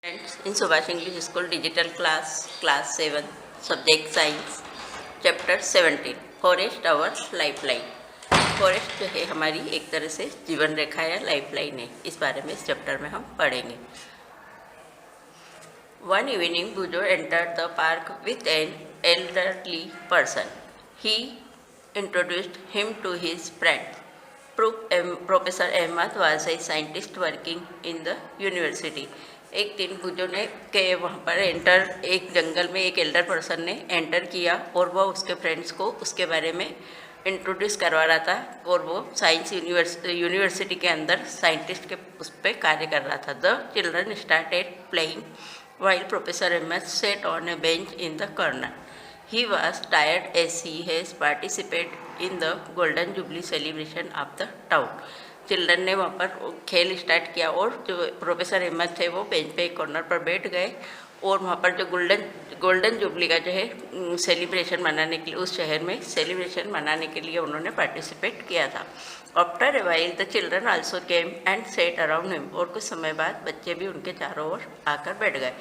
Friends, in Subhash English School Digital Class 7, Subject Science, Chapter 17, Forest Our Lifeline. Forest जो है हमारी एक तरह से जीवन रेखा या लाइफलाइन है, इस बारे में इस चैप्टर में हम पढ़ेंगे. One evening, Bujo entered the park with an elderly person. He introduced him to his friend. Professor Ahmed was a scientist working in the university. एक दिन बुजो ने के वहाँ पर एक जंगल में एक एल्डर पर्सन ने एंटर किया और वह उसके फ्रेंड्स को उसके बारे में इंट्रोड्यूस करवा रहा था और वो साइंस यूनिवर्सिटी के अंदर साइंटिस्ट के उस पर कार्य कर रहा था. The children started playing while Professor Ahmed sat on a bench in the corner. He was tired as he has participated in the Golden Jubilee celebration of the town. Children ने वहाँ पर खेल स्टार्ट किया और जो professor Ahmad थे वो bench पे एक कॉर्नर पर बैठ गए और वहाँ पर जो गोल्डन जुबली का जो है सेलिब्रेशन मनाने के लिए उस शहर में सेलिब्रेशन मनाने के लिए उन्होंने पार्टिसिपेट किया था. After a while the children also came and set around him. और कुछ समय बाद बच्चे भी उनके चारों ओर आकर बैठ गए.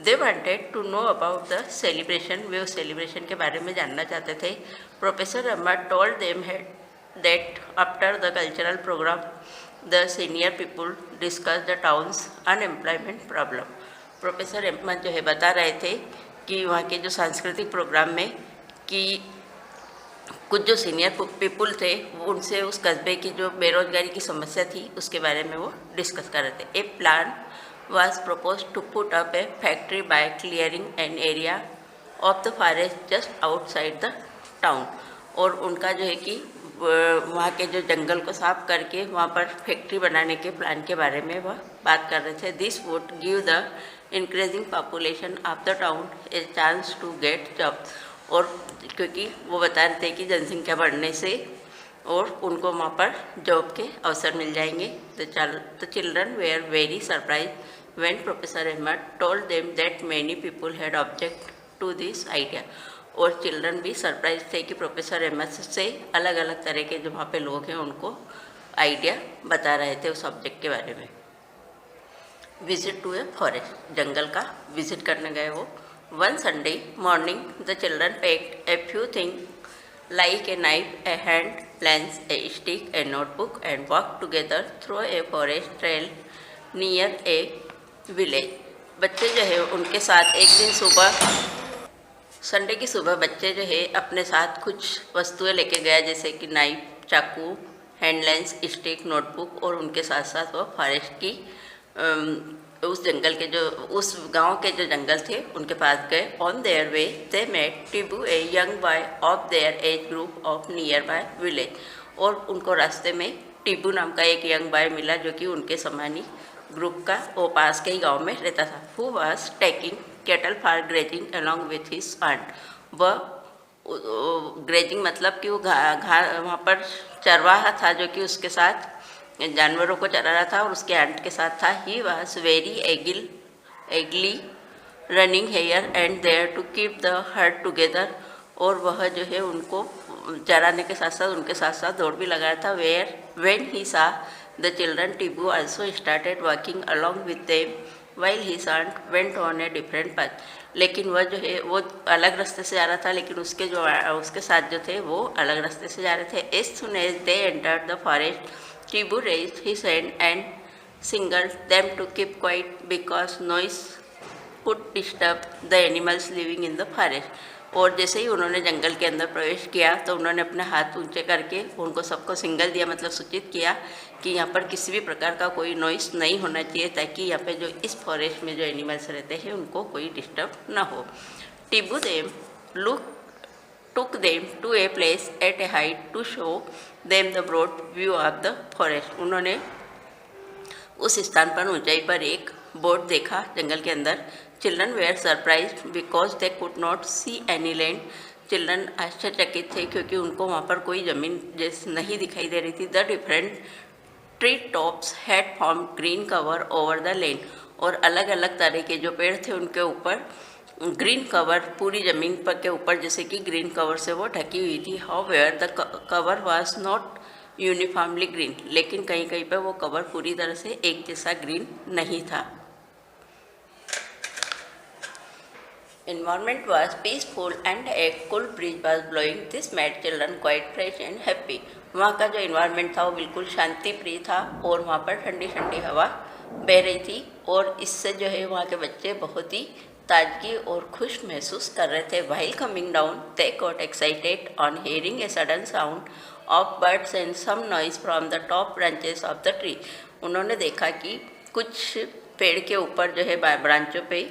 They wanted to know about the celebration. वे उस सेलिब्रेशन के बारे में जानना चाहते थे. Professor Ahmad told them that after the cultural program, the senior people discussed the town's unemployment problem. Professor Ahmad जो है बता रहे थे कि वहाँ के जो सांस्कृतिक प्रोग्राम में कि कुछ जो सीनियर पीपल थे उनसे उस कस्बे की जो बेरोजगारी की समस्या थी उसके बारे में वो डिस्कस कर रहे थे. ए plan was proposed to put up a factory by clearing an area of the forest just outside the town. और उनका जो है कि वहाँ के जो जंगल को साफ करके वहाँ पर फैक्ट्री बनाने के प्लान के बारे में वह बात कर रहे थे. This would give the increasing population of the town a chance to get job. और क्योंकि वो बता रहे थे कि जनसंख्या बढ़ने से और उनको वहाँ पर जॉब के अवसर मिल जाएंगे. The children were very surprise when professor Ahmad told them that many people had object to this idea. और चिल्ड्रन भी सरप्राइज थे कि प्रोफेसर अहमद से अलग अलग तरह के जो वहाँ पे लोग हैं उनको आइडिया बता रहे थे उस सब्जेक्ट के बारे में. Visit to a forest. जंगल का विजिट करने गए वो. One Sunday morning the children packed a few thing like a knife, a hand lens, a stick, a notebook and walk together through a forest trail near a village. बच्चे जो है उनके साथ एक दिन सुबह संडे की सुबह बच्चे जो है अपने साथ कुछ वस्तुएं लेके गया जैसे कि नाइफ, चाकू, हैंड लेंस, स्टिक, नोटबुक और उनके साथ साथ वो फॉरेस्ट की उस जंगल के जो उस गांव के जो जंगल थे उनके पास गए. On their way they met Tibu a young boy of their age group of nearby village. और उनको रास्ते में टिबू नाम का एक यंग बॉय मिला जो कि उनके समानी ग्रुप का वो पास के ही गाँव में रहता था. Who was taking cattle for grazing along with his aunt. वह ग्रेजिंग मतलब कि वो वहाँ पर चरवाहा था जो कि उसके साथ जानवरों को चरा रहा था और उसके आंट के साथ था. He was very ugly running here and there to keep the herd together. और वह जो है उनको चराने के साथ साथ उनके साथ साथ दौड़ भी लगा रहा था. When he saw the children Tibu also started walking along with them while his aunt went on a different path. लेकिन वह जो है वो अलग रास्ते से जा रहा था लेकिन उसके साथ जो थे वो अलग रास्ते से जा रहे थे. As soon as they entered the forest, Tibu raised his hand and signaled them to keep quiet because noise would disturb the animals living in the forest. और जैसे ही उन्होंने जंगल के अंदर प्रवेश किया तो उन्होंने अपने हाथ ऊंचे करके उनको सबको सिग्नल दिया, मतलब सूचित किया कि यहाँ पर किसी भी प्रकार का कोई नॉइस नहीं होना चाहिए ताकि यहाँ पे जो इस फॉरेस्ट में जो एनिमल्स रहते हैं उनको कोई डिस्टर्ब ना हो. टिबू them took them to a place at a height to show them the broad view of the forest. उन्होंने उस स्थान पर ऊंचाई पर एक बोर्ड देखा जंगल के अंदर. Children were surprised because they could not see any land. Children आश्चर्यचकित थे क्योंकि उनको वहाँ पर कोई ज़मीन जैसे नहीं दिखाई दे रही थी. The different tree tops had form green cover over the land. और अलग अलग तरह के जो पेड़ थे उनके ऊपर ग्रीन कवर पूरी ज़मीन पर के ऊपर जैसे कि ग्रीन कवर से वो ढकी हुई थी. However the cover was not uniformly green. लेकिन कहीं कहीं पर वो कवर पूरी तरह से एक जैसा ग्रीन नहीं था. Environment was peaceful and a cool breeze was blowing. This made children quite fresh and happy. वहाँ का जो इन्वायरमेंट था वो बिल्कुल शांति प्रिय था और वहाँ पर ठंडी ठंडी हवा बह रही थी और इससे जो है वहाँ के बच्चे बहुत ही ताजगी और खुश महसूस कर रहे थे. While coming down, they got excited on hearing a sudden sound of birds and some noise from the top branches of the tree. उन्होंने देखा कि कुछ पेड़ के ऊपर जो है ब्रांचों पे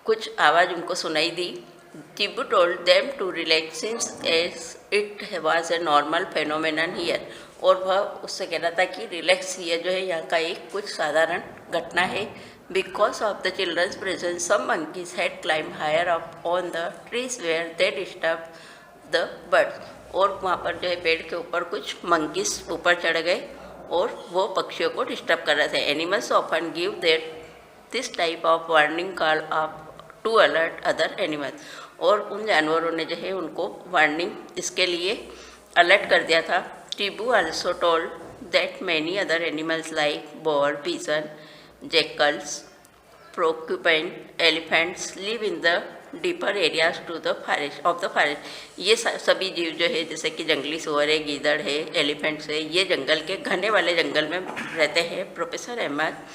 कुछ आवाज़ उनको सुनाई दी. Tibu told them to relax since it was a normal phenomenon here. और वह उससे कह रहा था कि रिलैक्स ये जो है यहाँ का एक कुछ साधारण घटना है. Because of the children's presence, some monkeys had climbed higher up on the trees where they disturbed the birds. और वहाँ पर जो है पेड़ के ऊपर कुछ मंकीज ऊपर चढ़ गए और वो पक्षियों को डिस्टर्ब कर रहे थे. Animals often give this type of warning call up to alert other animals. और उन जानवरों ने जो है उनको वार्निंग इसके लिए अलर्ट कर दिया था. Tibu also told that many other animals like boar, pigeon, jackals, porcupine, elephants live in the deeper areas to the forest. ये सभी जीव जो है जैसे कि जंगली सुअर है, गीदड़ है, एलिफेंट्स है, ये जंगल के घने वाले जंगल में रहते हैं. Professor Ahmad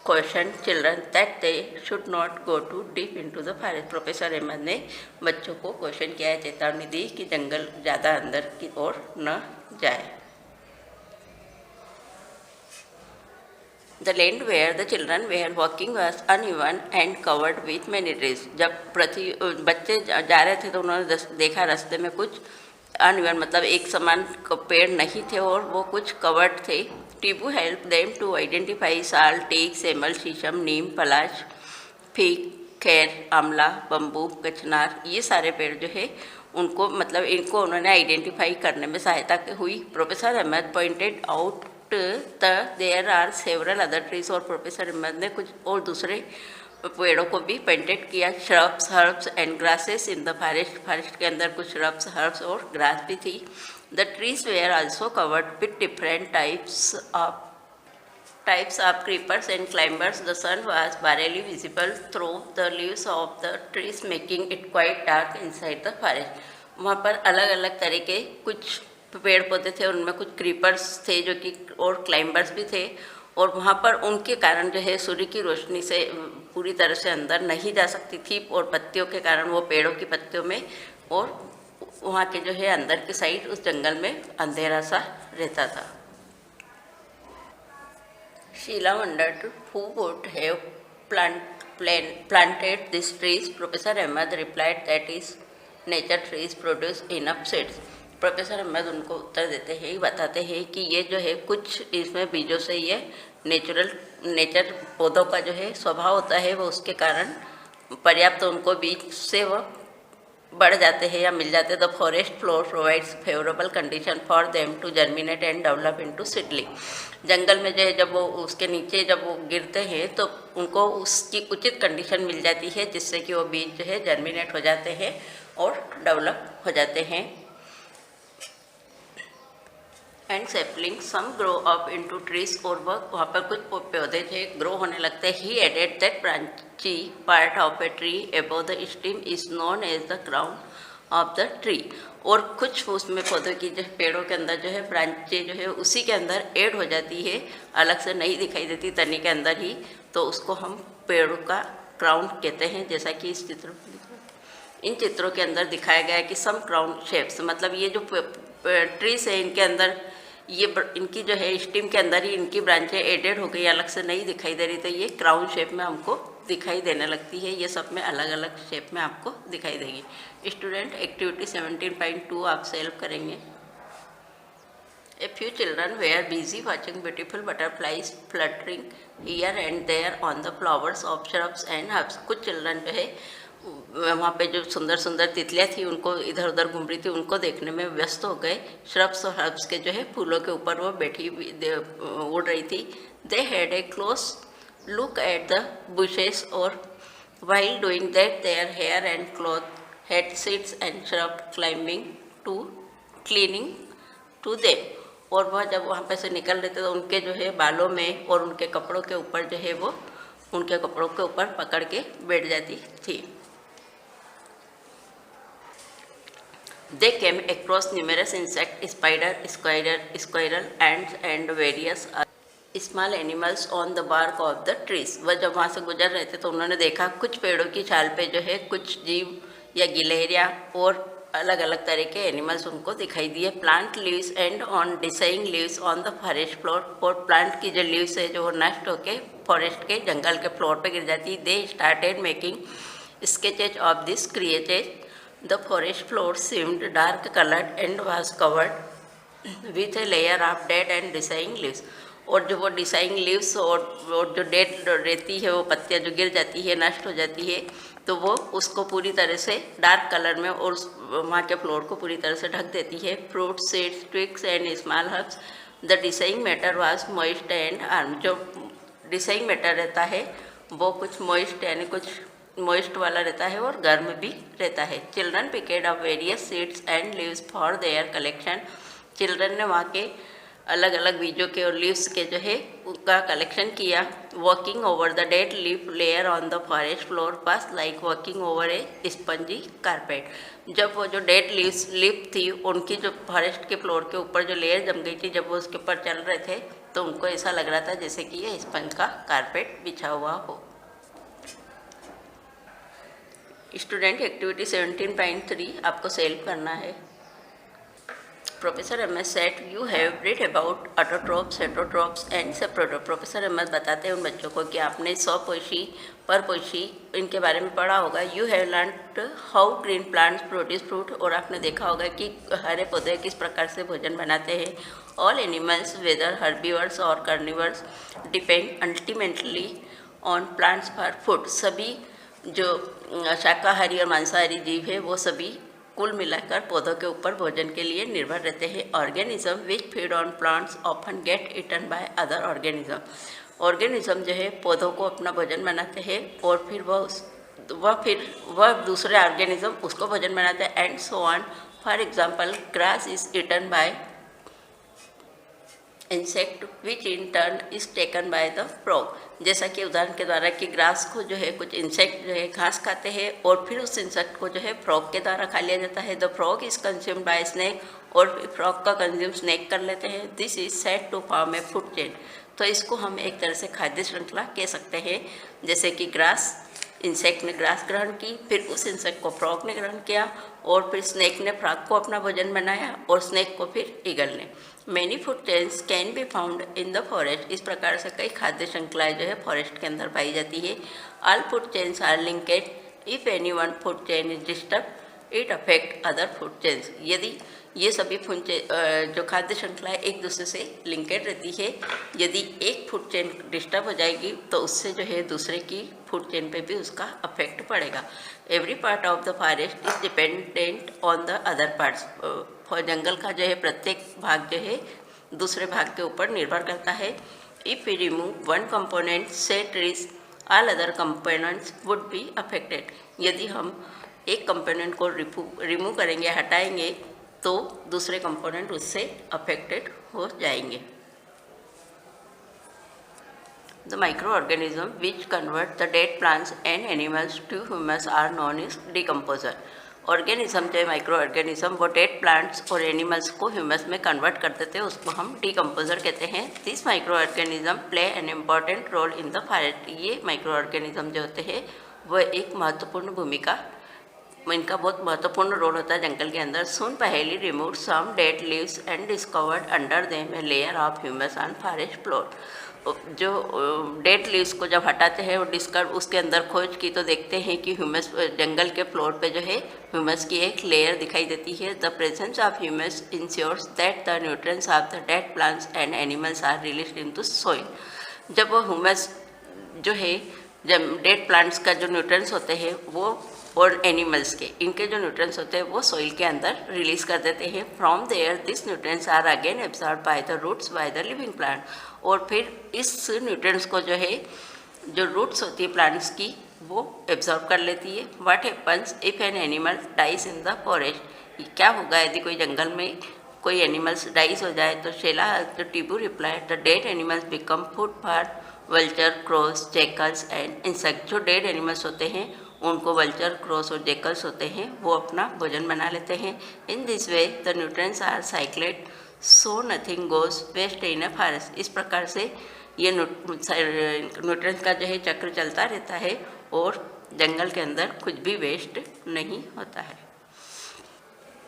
cautioned children that they should not go too deep into the forest. Professor Ahmad ने बच्चों को क्वेश्चन किया है, चेतावनी दी कि जंगल ज़्यादा अंदर की ओर न जाए. The land where the children were walking was uneven and covered with many trees. जब बच्चे जा रहे थे तो उन्होंने देखा रास्ते में कुछ अनइवन मतलब एक समान पेड़ नहीं थे और वो कुछ कवर्ड थे. Tibu helped them to identify साल, टेक, सेमल, शीशम, नीम, पलाश, फीक, खैर, आंवला, बम्बू, कचनार, ये सारे पेड़ जो है उनको मतलब इनको उन्होंने आइडेंटिफाई करने में सहायता हुई. Professor Ahmad pointed out there are several other trees. और प्रोफेसर अहमद ने कुछ और दूसरे पेड़ों को भी पॉइंटेड किया. Shrubs, herbs and grasses in the forest के अंदर कुछ श्रब्स, हर्ब्स और ग्रास भी थी. The trees were also covered with different types of creepers and climbers. The sun was barely visible through the leaves of the trees, making it quite dark inside the forest. वहाँ पर अलग अलग तरह के कुछ पेड़ पौधे थे, उनमें कुछ क्रीपर्स थे जो कि और क्लाइंबर्स भी थे और वहाँ पर उनके कारण जो है सूर्य की रोशनी से पूरी तरह से अंदर नहीं जा सकती थी और पत्तियों के कारण वो पेड़ों की पत्तियों में और वहाँ के जो है अंदर की साइड उस जंगल में अंधेरा सा रहता था. Sheela wondered who would have planted these trees. Professor Ahmed replied that is nature trees produce enough seeds. Professor Ahmad उनको उत्तर देते हैं, बताते हैं कि ये जो है कुछ इसमें बीजों से ये नेचर पौधों का जो है स्वभाव होता है वो उसके कारण पर्याप्त उनको बीज से वो बढ़ जाते हैं या मिल जाते हैं. The forest floor provides favourable condition for them to germinate and develop into seedling. जंगल में जो है जब वो उसके नीचे जब वो गिरते हैं तो उनको उसकी उचित कंडीशन मिल जाती है जिससे कि वो बीज जो है जर्मिनेट हो जाते हैं और डेवलप हो जाते हैं. And sapling some grow up into trees. और वहाँ पर कुछ पौधे थे ग्रो होने लगते. He added that branchy part of a tree above the stem is known as the crown of the tree. और कुछ उसमें पौधों की जो पेड़ों के अंदर जो है ब्रांचें जो है उसी के अंदर ऐड हो जाती है, अलग से नहीं दिखाई देती तनी के अंदर ही, तो उसको हम पेड़ों का क्राउन कहते हैं. जैसा कि इस इन चित्रों के अंदर दिखाया गया है कि सम क्राउन शेप्स मतलब ये जो ट्रीज है इनके अंदर ये इनकी जो है स्टीम के अंदर ही इनकी ब्रांचें एडेड हो गई, अलग से नहीं दिखाई दे रही, तो ये क्राउन शेप में हमको दिखाई देने लगती है. ये सब में अलग अलग शेप में आपको दिखाई देगी. स्टूडेंट एक्टिविटी 17.2 आप सेल्फ करेंगे. A few children were busy watching beautiful butterflies fluttering here and there on the flowers of shrubs and herbs. कुछ चिल्ड्रन जो है वहाँ पे जो सुंदर सुंदर तितलियाँ थी उनको इधर उधर घूम रही थी, उनको देखने में व्यस्त हो गए. श्रब्स और हर्ब्स के जो है फूलों के ऊपर वो बैठी उड़ रही थी. They had a close look at the bushes और while doing that their hair and cloth had seeds and shrub clinging to them. और वह जब वहाँ पे से निकल रहे थे तो उनके जो है बालों में और उनके कपड़ों के ऊपर जो है वो उनके कपड़ों के ऊपर पकड़ के बैठ जाती थी. They came across numerous insects, spider, squirrel, ants, and various small animals on the bark of the trees. वह जब वहाँ से गुजर रहे थे तो उन्होंने देखा कुछ पेड़ों की छाल पे जो है कुछ जीव या गिलहरियाँ और अलग अलग तरह के एनिमल्स उनको दिखाई दिए। Plant leaves and on decaying leaves on the forest floor, और प्लांट की जो लीव्स है जो वो नष्ट होके फॉरेस्ट के जंगल के फ्लोर पे गिर जाती। They started making sketches of this creature. The forest floor seemed dark coloured and was covered with a layer of dead and decaying leaves. और जो वो डिसाइंग लीव्स और जो डेड रहती है वो पत्तियाँ जो गिर जाती है नष्ट हो जाती है तो वो उसको पूरी तरह से डार्क कलर में और वहाँ के फ्लोर को पूरी तरह से ढक देती है। Fruit seeds twigs and small herbs. The decaying matter was moist and warm. जो डिसाइंग मैटर रहता है वो कुछ मॉइस्ट यानी कुछ मॉइस्ट वाला रहता है और गर्म भी रहता है। Children picked off various seeds and leaves for their collection. Children ने वहाँ के अलग अलग बीजों के और लीव्स के जो है उनका कलेक्शन किया। Walking over the dead leaf layer on the forest floor pass like walking over A spongy carpet. जब वो जो डेड लीफ थी उनकी जो फॉरेस्ट के फ्लोर के ऊपर जो लेयर जम गई थी, जब वो उसके ऊपर चल रहे थे तो उनको ऐसा लग रहा था जैसे कि ये स्पंज का कारपेट बिछा हुआ हो। स्टूडेंट एक्टिविटी 17.3 आपको सेल्व करना है। Professor M S said you have read about autotrophs, heterotrophs and saprotroph. Professor M S बताते हैं उन बच्चों को कि आपने स्वपोषी परपोषी इनके बारे में पढ़ा होगा। You have learned how green plants produce fruit, और आपने देखा होगा कि हरे पौधे किस प्रकार से भोजन बनाते हैं। ऑल एनिमल्स वेदर हर्बीवर्स और carnivores depend ultimately on plants for food. सभी जो शाकाहारी और मांसाहारी जीव है वो सभी कुल मिलाकर पौधों के ऊपर भोजन के लिए निर्भर रहते हैं। Organism which feed on plants often get eaten by other organism. Organism जो है पौधों को अपना भोजन बनाते हैं और फिर वह दूसरे ऑर्गेनिज्म उसको भोजन बनाते हैं and so on. For example grass is eaten by insect which in turn is taken by the frog. जैसा कि उदाहरण के द्वारा कि ग्रास को जो है कुछ इंसेक्ट जो है घास खाते हैं और फिर उस इंसेक्ट को जो है फ्रॉग के द्वारा खा लिया जाता है। The frog is consumed by snake, और फ्रॉग का कंज्यूम स्नेक कर लेते हैं। This is said to form a food chain. तो इसको हम एक तरह से खाद्य श्रृंखला कह सकते हैं। जैसे कि ग्रास इंसेक्ट ने ग्रास ग्रहण की, फिर उस इंसेक्ट को फ्रॉग ने ग्रहण किया और फिर स्नेक ने फ्रॉग को अपना भोजन बनाया और स्नेक को फिर ईगल ने। Many food chains can be found in the forest. इस प्रकार से कई खाद्य श्रृंखलाएँ जो है फॉरेस्ट के अंदर पाई जाती है। All food chains are linked. If any one food chain is disturb it affect other food chains. यदि ये सभी फूड जो खाद्य श्रृंखलाएँ एक दूसरे से लिंकेड रहती है, यदि एक फूड चेन डिस्टर्ब हो जाएगी तो उससे जो है दूसरे की फूड चेन पे भी उसका अफेक्ट पड़ेगा। Every part of the forest is dependent on the other parts. जंगल का जो है प्रत्येक भाग जो है दूसरे भाग के ऊपर निर्भर करता है। If we remove one component say trees all other components would be affected. यदि हम एक कंपोनेंट को रिमूव करेंगे, हटाएंगे, तो दूसरे कंपोनेंट उससे अफेक्टेड हो जाएंगे। The microorganisms which convert the dead plants and animals to humus are known as decomposer. Organism जो है माइक्रो ऑर्गेनिज्म वो डेड प्लांट्स और एनिमल्स को ह्यूमस में कन्वर्ट कर देते हैं, उसको हम डिकम्पोजर कहते हैं। This micro organism play an important role in the forest. ये माइक्रो ऑर्गेनिज्म जो होते हैं वह एक महत्वपूर्ण भूमिका, इनका बहुत महत्वपूर्ण रोल होता है जंगल के अंदर। सुन पहली remove some dead leaves and discovered under them a layer of humus on forest floor. जो डेड लीव्स को जब हटाते हैं और डिस्कवर उसके अंदर खोज की तो देखते हैं कि ह्यूमस जंगल के फ्लोर पे जो है ह्यूमस की एक लेयर दिखाई देती है। The presence of humus ensures that the nutrients of the dead plants and animals are released into soil. जब वो ह्यूमस जो है जब डेड प्लांट्स का जो न्यूट्रिएंट्स होते हैं वो और एनिमल्स के इनके जो न्यूट्रिएंट्स होते हैं वो सॉइल के अंदर रिलीज कर देते हैं। From there this nutrients are again absorb by the roots by the living plant. और फिर इस न्यूट्रिएंट्स को जो है जो रूट्स होती है प्लांट्स की वो एब्जॉर्ब कर लेती है। What happens if an animal dies in the forest. क्या होगा यदि कोई जंगल में कोई एनिमल्स डाइज हो जाए तो शेला the Tibu reply the dead animals become food for vulture, crows, jackals and insect. जो डेड एनिमल्स होते हैं उनको वल्चर, क्रोस और जेकल्स होते हैं, वो अपना भोजन बना लेते हैं। In this way the nutrients are cycled so nothing goes waste in a forest. इस प्रकार से ये न्यूट्रिएंट्स का जो है चक्र चलता रहता है और जंगल के अंदर कुछ भी वेस्ट नहीं होता है।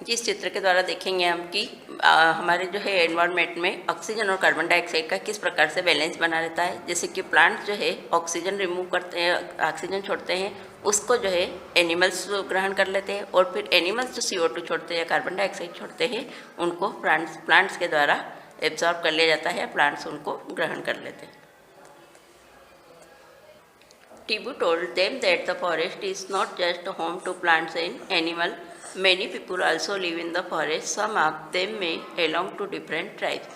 जिस चित्र के द्वारा देखेंगे हम कि हमारे जो है एनवायरनमेंट में ऑक्सीजन और कार्बन डाइऑक्साइड का किस प्रकार से बैलेंस बना रहता है। जैसे कि प्लांट जो है ऑक्सीजन रिमूव करते हैं, ऑक्सीजन छोड़ते हैं, उसको जो है एनिमल्स ग्रहण कर लेते हैं और फिर एनिमल्स जो CO2 छोड़ते हैं या कार्बन डाइऑक्साइड छोड़ते हैं उनको प्लांट्स के द्वारा एब्जॉर्ब कर लिया जाता है, प्लांट्स उनको ग्रहण कर लेते हैं। Tibu told them that the forest is not just a home to plants and animals. Many people also live in the forest. Some of them may belong to different tribes.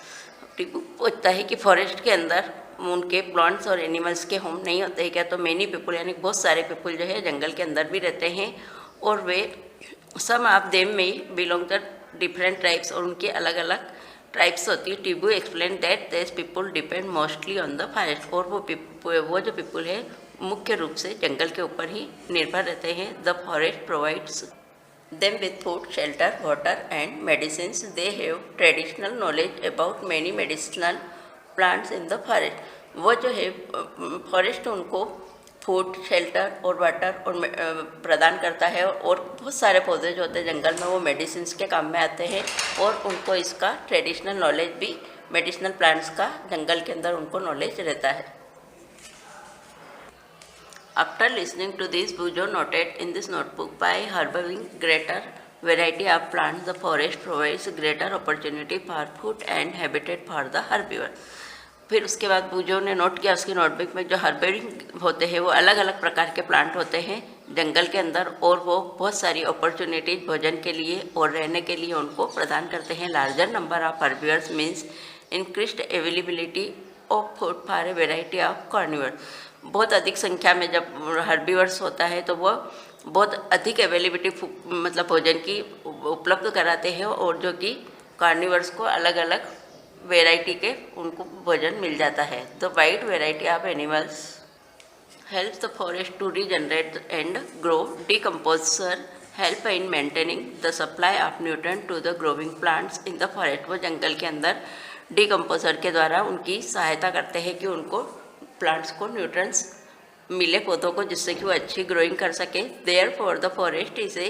टीबू पूछता है कि forest के अंदर उनके plants और animals के home नहीं होते हैं क्या? तो मैनी पीपल यानी बहुत सारे पीपल जो है जंगल के अंदर भी रहते हैं और वे सम ऑफ देम में बिलोंग द डिफरेंट ट्राइब्स और उनके अलग अलग ट्राइब्स होती है। Tibu explain that this people depend mostly on the forest. और वो जो पीपल है मुख्य रूप से जंगल के ऊपर ही निर्भर रहते हैं। The forest provides them with food, shelter, water and medicines. They have traditional knowledge about many medicinal plants in the forest. वो जो है फॉरेस्ट उनको फूड, शेल्टर और वाटर और प्रदान करता है और बहुत सारे पौधे जो होते हैं जंगल में वो मेडिसिन्स के काम में आते हैं और उनको इसका ट्रेडिशनल नॉलेज भी मेडिसिनल प्लांट्स का जंगल के अंदर उनको नॉलेज रहता है। After listening to this, Bujo noted in this notebook, by harboring greater variety of plants, the forest provides greater opportunity for food and habitat for the herbivore. फिर उसके बाद बूजो ने नोट किया उसकी नोटबुक में जो हर्बेरिंग होते हैं वो अलग अलग प्रकार के प्लांट होते हैं जंगल के अंदर और वो बहुत सारी अपॉर्चुनिटीज भोजन के लिए और रहने के लिए उनको प्रदान करते हैं। Larger number of herbivores means increased availability of food for a variety of carnivore. बहुत अधिक संख्या में जब हर्बीवर्स होता है तो वो बहुत अधिक अवेलेबिलिटी मतलब भोजन की उपलब्ध कराते हैं और जो कि कार्निवर्स को अलग अलग वेराइटी के उनको भोजन मिल जाता है। The wide variety of animals help the forest to regenerate and grow. Decomposer help in maintaining the supply of nutrient to the growing plants in the forest. वो जंगल के अंदर डिकम्पोजर के द्वारा उनकी सहायता करते हैं कि उनको प्लांट्स को न्यूट्रिएंट्स मिले पौधों को जिससे कि वो अच्छी ग्रोइंग कर सके। Therefore the forest is a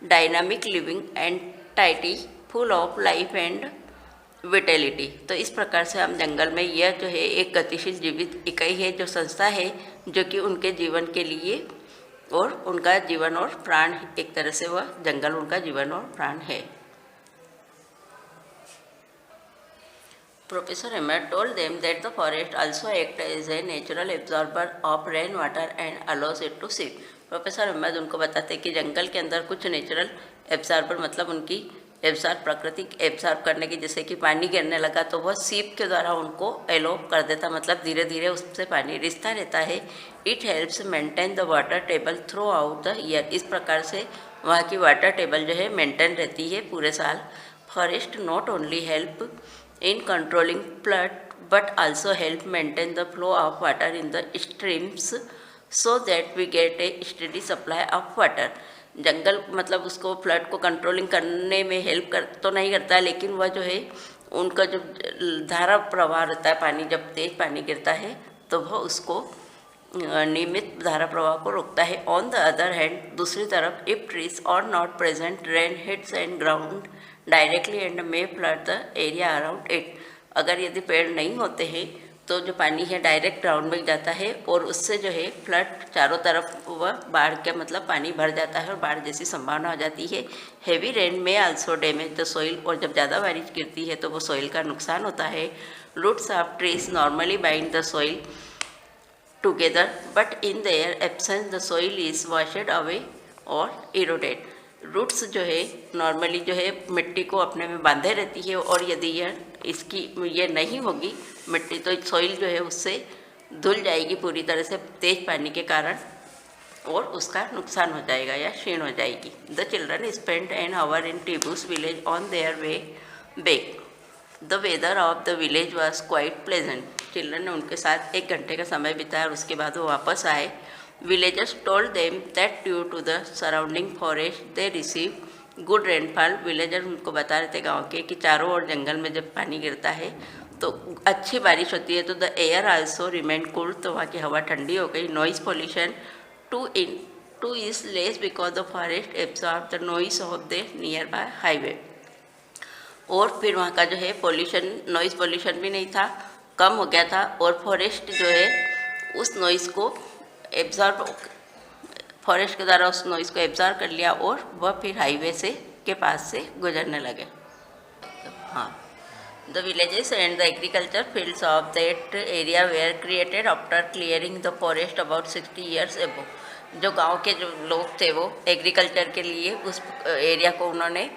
dynamic living and entity full of life and vitality. तो इस प्रकार से हम जंगल में यह जो है एक गतिशील जीवित इकाई है जो संस्था है जो कि उनके जीवन के लिए और उनका जीवन और प्राण, एक तरह से वह जंगल उनका जीवन और प्राण है। Professor Emmett told them that the forest also acts as a natural absorber of rain water and allows it to seep. Professor Ahmad उनको बताते हैं कि जंगल के अंदर कुछ नेचुरल एब्जॉर्बर मतलब उनकी एब्जॉर्ब प्राकृतिक एब्जॉर्ब करने की, जैसे कि पानी गिरने लगा तो वह सीप के द्वारा उनको एलो कर देता, मतलब धीरे धीरे उससे पानी रिसता रहता है। It helps maintain the water table through out the year. इस प्रकार से वहाँ की वाटर टेबल जो है मेंटेन रहती है पूरे साल। Forest not only help in controlling flood but also help maintain the flow of water in the streams so that we get a steady supply of water. जंगल मतलब उसको फ्लड को controlling करने में हेल्प कर तो नहीं करता है, लेकिन वह जो है उनका जो धारा प्रवाह रहता है, पानी जब तेज पानी गिरता है तो वह उसको नियमित धारा प्रवाह को रोकता है। ऑन द अदर हैंड दूसरी तरफ if trees are not present rain hits and ground directly and may flood the area around it. अगर यदि पेड़ नहीं होते हैं तो जो पानी है डायरेक्ट ग्राउंड में जाता है और उससे जो है फ्लड चारों तरफ वह बाढ़ के मतलब पानी भर जाता है और बाढ़ जैसी संभावना हो जाती है। हेवी रेन में आल्सो डैमेज द सोइल। और जब ज़्यादा बारिश गिरती है तो वो सोइल का नुकसान होता है। Roots of trees normally bind the soil together but in their absence the soil is washed away और इरोडेड। रूट्स जो है नॉर्मली जो है मिट्टी को अपने में बांधे रहती है और यदि ये नहीं होगी मिट्टी तो सॉइल जो है उससे धुल जाएगी पूरी तरह से तेज पानी के कारण और उसका नुकसान हो जाएगा या क्षीण हो जाएगी। The children spend an hour in Tibu's village on their way back. The weather of the village was quite pleasant. Children ने उनके साथ 1 घंटे का समय बिताया और उसके बाद वो वापस आए Villagers told them that due to the surrounding forest they receive good rainfall. Villager उनको बता रहे थे गाँव के कि चारों ओर जंगल में जब पानी गिरता है तो अच्छी बारिश होती है. तो the air also remain cool, तो वहाँ की हवा ठंडी हो गई. Noise pollution two is less because the forest absorb the noise of the near by highway. और फिर वहाँ का जो है पोल्यूशन, नॉइज पोल्यूशन भी नहीं था, कम हो गया था. और फॉरेस्ट जो है उस नॉइज़ को एब्जॉर्ब, फॉरेस्ट के द्वारा उस नॉइज़ को एब्जॉर्ब कर लिया और वह फिर हाईवे से के पास से गुजरने लगे. हाँ, the villages and the agriculture fields of that area were created after clearing the forest about 60 years एबो. जो गांव के जो लोग थे वो एग्रीकल्चर के लिए उस एरिया को उन्होंने,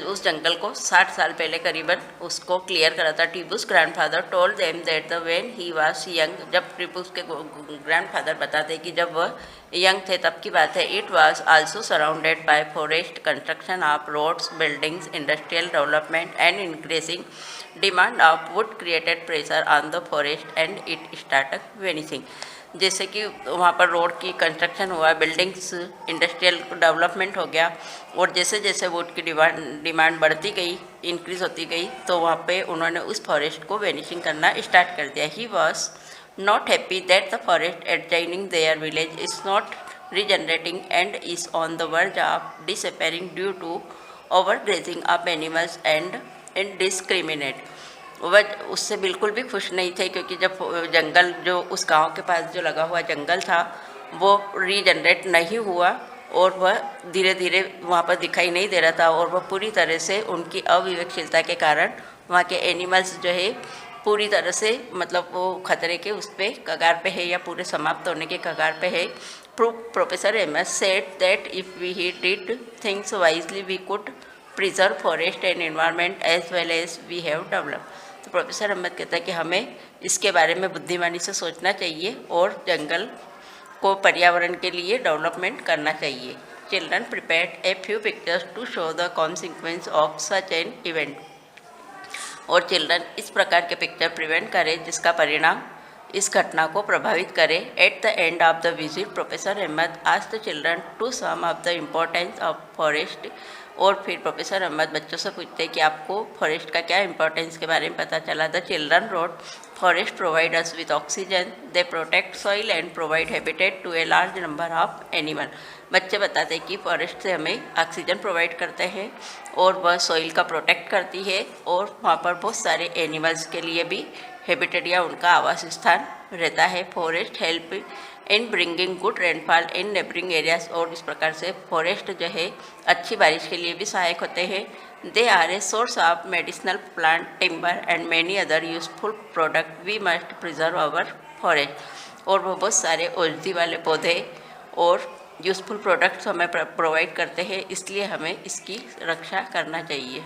उस जंगल को 60 साल पहले करीबन उसको क्लियर करा था. Tipu's grandfather told them that the when he was young, जब टिपू के ग्रैंडफादर बताते कि जब वह यंग थे तब की बात है. It was also surrounded by forest, construction of roads, buildings, industrial development and increasing demand of wood created pressure on the forest and it started vanishing. जैसे कि वहाँ पर रोड की कंस्ट्रक्शन हुआ, बिल्डिंग्स, इंडस्ट्रियल डेवलपमेंट हो गया, और जैसे जैसे वुड की डिमांड बढ़ती गई, इंक्रीज़ होती गई, तो वहाँ पे उन्होंने उस फॉरेस्ट को वेनिशिंग करना स्टार्ट कर दिया. He was not happy that the forest adjoining their village is not regenerating and is on the verge of disappearing due to over grazing of animals and indiscriminate. वह उससे बिल्कुल भी खुश नहीं थे, क्योंकि जब जंगल जो उस गांव के पास जो लगा हुआ जंगल था वो रीजनरेट नहीं हुआ और वह धीरे धीरे वहाँ पर दिखाई नहीं दे रहा था, और वह पूरी तरह से उनकी अविवेकशीलता के कारण वहाँ के एनिमल्स जो है पूरी तरह से, मतलब वो खतरे के उस पर कगार पे है या पूरे समाप्त होने के कगार पे है. Professor MS said that if we did things wisely we could preserve forest and environment as well as we have developed. तो प्रोफेसर अहमद कहता है कि हमें इसके बारे में बुद्धिमानी से सोचना चाहिए और जंगल को पर्यावरण के लिए डेवलपमेंट करना चाहिए. Children prepared a few pictures to show the consequence of such an event. और चिल्ड्रन इस प्रकार के पिक्चर प्रिवेंट करें जिसका परिणाम इस घटना को प्रभावित करे. At the end of the visit professor Ahmad asked the children to sum of the importance of forest. और फिर प्रोफेसर अहमद बच्चों से पूछते हैं कि आपको फॉरेस्ट का क्या इंपॉर्टेंस के बारे में पता चला. The children wrote forest provide us with oxygen, they protect soil and provide habitat to a large number of animal. बच्चे बताते हैं कि फॉरेस्ट से हमें ऑक्सीजन प्रोवाइड करते हैं और वह सॉइल का प्रोटेक्ट करती है, और वहाँ पर बहुत सारे एनिमल्स के लिए भी हैबिटेट या उनका आवास स्थान रहता है. Forest help in bringing good rainfall in neighbouring areas. और इस प्रकार से फॉरेस्ट जो है अच्छी बारिश के लिए भी सहायक होते हैं. They are a source of medicinal plant, timber and many other useful product. We must preserve our forest. और वो बहुत सारे औषधि वाले पौधे और यूजफुल प्रोडक्ट्स हमें प्रोवाइड करते हैं, इसलिए हमें इसकी रक्षा करना चाहिए.